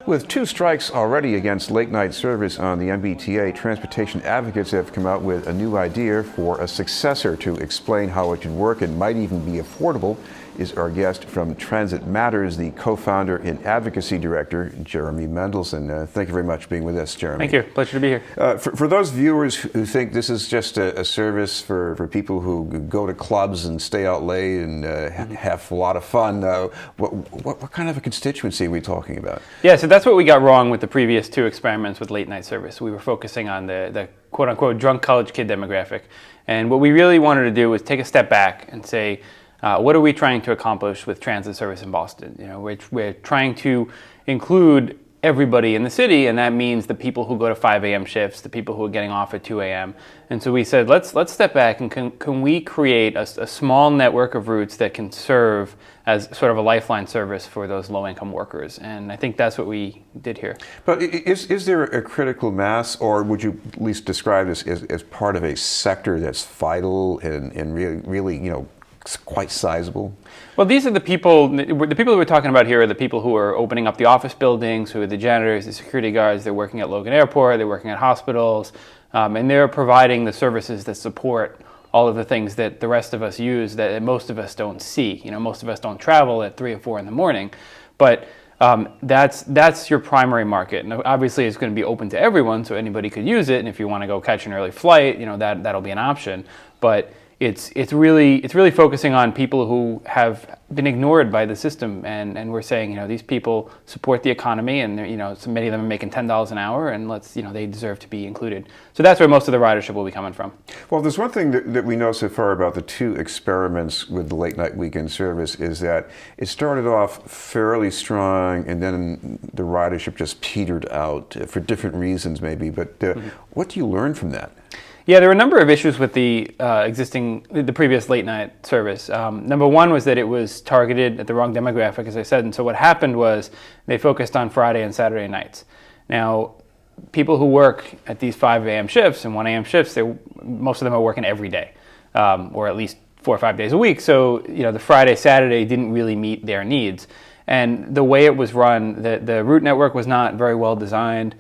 With two strikes already against late-night service on the MBTA, transportation advocates have come out with a new idea for a successor. To explain how it should work and might even be affordable is our guest from TransitMatters, the co-founder and advocacy director, Jeremy Mendelson. Thank you very much for being with us, Jeremy. Thank you. Pleasure to be here. For those viewers who think this is just a service for people who go to clubs and stay out late and have a lot of fun, what kind of a constituency are we talking about? Yeah, so that's what we got wrong with the previous two experiments with late night service. We were focusing on the quote-unquote drunk college kid demographic. And what we really wanted to do was take a step back and say, what are we trying to accomplish with transit service in Boston? You know, we're trying to include everybody in the city, and that means the people who go to 5 a.m. shifts, the people who are getting off at 2 a.m. And so we said, let's step back and can we create a small network of routes that can serve as sort of a lifeline service for those low-income workers? And I think that's what we did here. But is there a critical mass, or would you at least describe this as part of a sector that's vital and really, you know, quite sizable? Well, these are the people that we're talking about here are the people who are opening up the office buildings, who are the janitors, the security guards. They're working at Logan Airport, they're working at hospitals, and they're providing the services that support all of the things that the rest of us use that most of us don't see. You know, most of us don't travel at 3 or 4 in the morning, but that's your primary market. And obviously it's going to be open to everyone, so anybody could use it. And if you want to go catch an early flight, you know, that'll be an option. But it's really focusing on people who have been ignored by the system, and we're saying, you know, these people support the economy, and you know, so many of them are making $10 an hour, and they deserve to be included. So that's where most of the ridership will be coming from. Well, there's one thing that we know so far about the two experiments with the late night weekend service is that it started off fairly strong, and then the ridership just petered out for different reasons, maybe. But what do you learn from that? Yeah, there were a number of issues with the previous late night service. Number one was that it was targeted at the wrong demographic, as I said. And so what happened was they focused on Friday and Saturday nights. Now, people who work at these 5 a.m. shifts and 1 a.m. shifts, most of them are working every day, or at least 4 or 5 days a week. So, you know, the Friday, Saturday didn't really meet their needs. And the way it was run, the route network was not very well designed.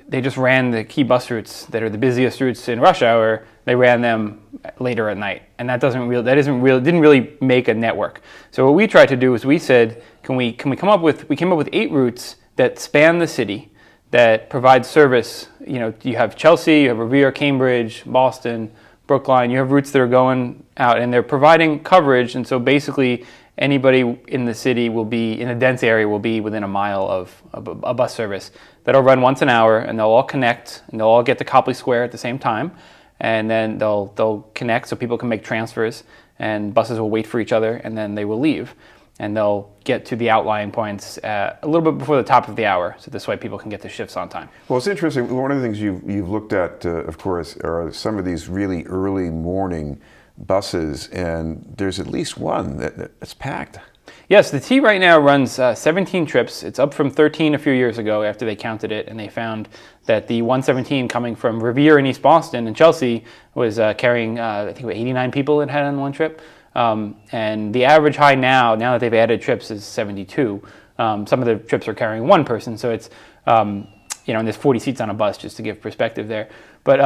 They just ran the key bus routes that are the busiest routes in rush hour. They ran them later at night, and didn't really make a network. So what we tried to do is we said, we came up with 8 routes that span the city that provide service. You know, you have Chelsea, you have Revere, Cambridge, Boston, Brookline. You have routes that are going out, and they're providing coverage. And so basically, anybody in the city in a dense area will be within a mile of a bus service that'll run once an hour, and they'll all connect, and they'll all get to Copley Square at the same time, and then they'll connect so people can make transfers, and buses will wait for each other, and then they will leave, and they'll get to the outlying points a little bit before the top of the hour, so this way people can get to shifts on time. Well, it's interesting. One of the things you've looked at, of course, are some of these really early morning buses, and there's at least one that's packed. Yes, the T right now runs 17 trips. It's up from 13 a few years ago after they counted it, and they found that the 117 coming from Revere in East Boston and Chelsea was carrying, I think, 89 people it had on one trip. And the average high now that they've added trips, is 72. Some of the trips are carrying one person, so it's, and there's 40 seats on a bus, just to give perspective there. But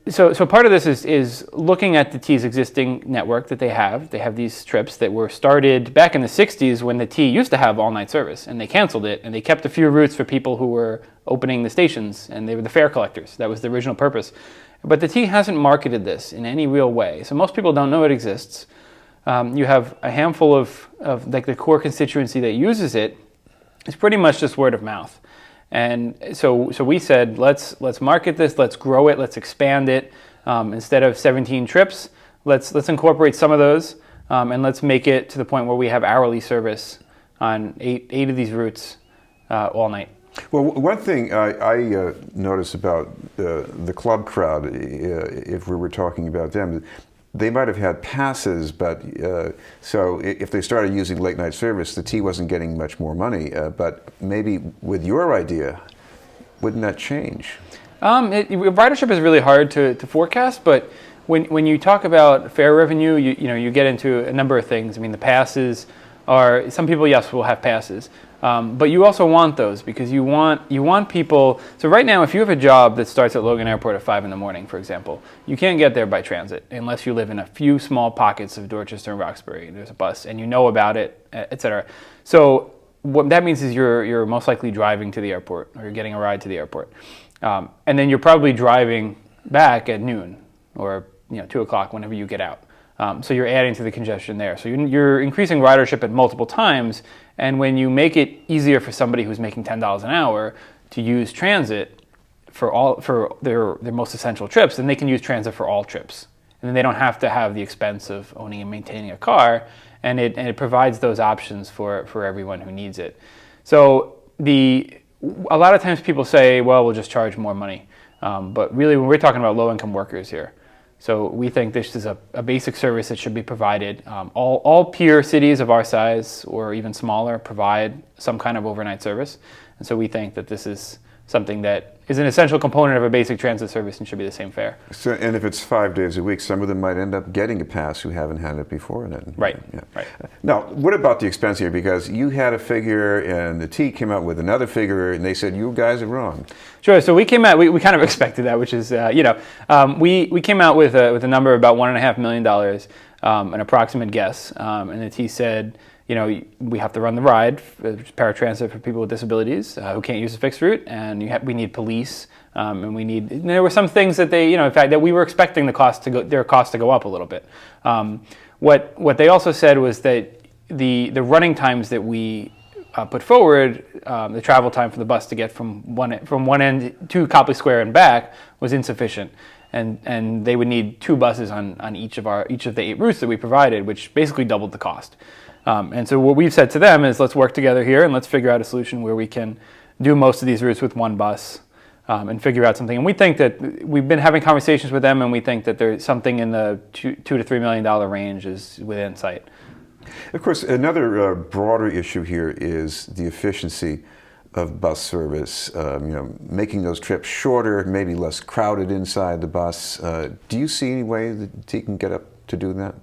So part of this is looking at the T's existing network that they have. They have these trips that were started back in the 60s when the T used to have all-night service, and they canceled it, and they kept a few routes for people who were opening the stations, and they were the fare collectors. That was the original purpose. But the T hasn't marketed this in any real way, so most people don't know it exists. You have a handful of like the core constituency that uses it. It's pretty much just word of mouth. And so we said, let's market this, let's grow it, let's expand it. Instead of 17 trips, let's incorporate some of those, and let's make it to the point where we have hourly service on eight of these routes all night. Well, one thing I noticed about the club crowd, if we were talking about them, they might have had passes, but so if they started using late night service, the T wasn't getting much more money. But maybe with your idea, wouldn't that change? Ridership is really hard to forecast, but when you talk about fare revenue, you get into a number of things. I mean, the passes are, some people, yes, will have passes. But you also want those because you want people. So right now, if you have a job that starts at Logan Airport at 5 in the morning, for example, you can't get there by transit unless you live in a few small pockets of Dorchester and Roxbury. There's a bus, and you know about it, etc. So what that means is you're most likely driving to the airport, or you're getting a ride to the airport, and then you're probably driving back at noon or 2 o'clock whenever you get out. So you're adding to the congestion there. So you're increasing ridership at multiple times. And when you make it easier for somebody who's making $10 an hour to use transit for their most essential trips, then they can use transit for all trips. And then they don't have to have the expense of owning and maintaining a car. And it provides those options for everyone who needs it. So a lot of times people say, well, we'll just charge more money. But really, when we're talking about low-income workers here, so we think this is a basic service that should be provided. All peer cities of our size or even smaller provide some kind of overnight service. And so we think that this is something that is an essential component of a basic transit service and should be the same fare. So, and if it's 5 days a week, some of them might end up getting a pass who haven't had it before. Then. Right. Yeah. Right. Now, what about the expense here? Because you had a figure and the T came out with another figure and they said, you guys are wrong. Sure. So we came out, we kind of expected that, which is, we came out with a number of about $1.5 million, an approximate guess. And the T said, we have to run the ride, paratransit for people with disabilities who can't use a fixed route, and we need police, and there were some things that they, in fact, that we were expecting their cost to go up a little bit. What they also said was that the running times that we put forward, the travel time for the bus to get from one end to Copley Square and back was insufficient. And they would need 2 buses on each of the 8 routes that we provided, which basically doubled the cost. And so what we've said to them is, let's work together here and let's figure out a solution where we can do most of these routes with 1 bus and figure out something. And we think that we've been having conversations with them, and we think that there's something in the $2 to $3 million range is within sight. Of course, another broader issue here is the efficiency of bus service, making those trips shorter, maybe less crowded inside the bus. Do you see any way that T can get up to do that?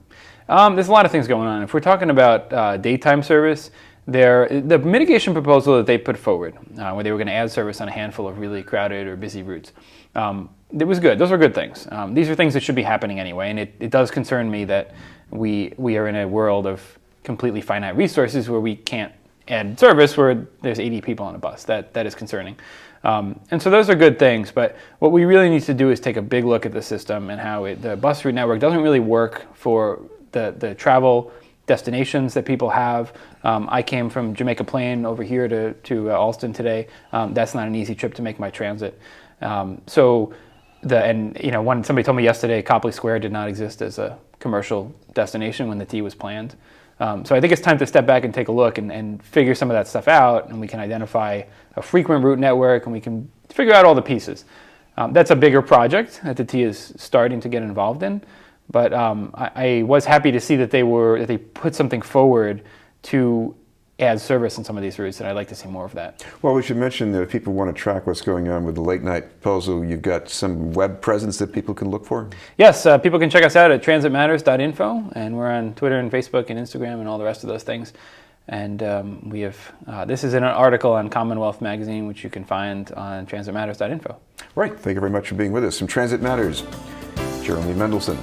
There's a lot of things going on. If we're talking about daytime service, the mitigation proposal that they put forward, where they were going to add service on a handful of really crowded or busy routes, it was good. Those were good things. These are things that should be happening anyway, and it does concern me that we are in a world of completely finite resources where we can't add service where there's 80 people on a bus. That is concerning. And so those are good things, but what we really need to do is take a big look at the system and how the bus route network doesn't really work for the travel destinations that people have. I came from Jamaica Plain over here to Alston today. That's not an easy trip to make by transit. When somebody told me yesterday, Copley Square did not exist as a commercial destination when the T was planned. So I think it's time to step back and take a look and figure some of that stuff out, and we can identify a frequent route network, and we can figure out all the pieces. That's a bigger project that the T is starting to get involved in. But I was happy to see that they put something forward to add service on some of these routes, and I'd like to see more of that. Well, we should mention that if people want to track what's going on with the late night proposal, you've got some web presence that people can look for? Yes, people can check us out at transitmatters.info, and we're on Twitter and Facebook and Instagram and all the rest of those things. And we have, this is an article on Commonwealth Magazine, which you can find on transitmatters.info. Right, thank you very much for being with us. From Transit Matters, Jeremy Mendelson.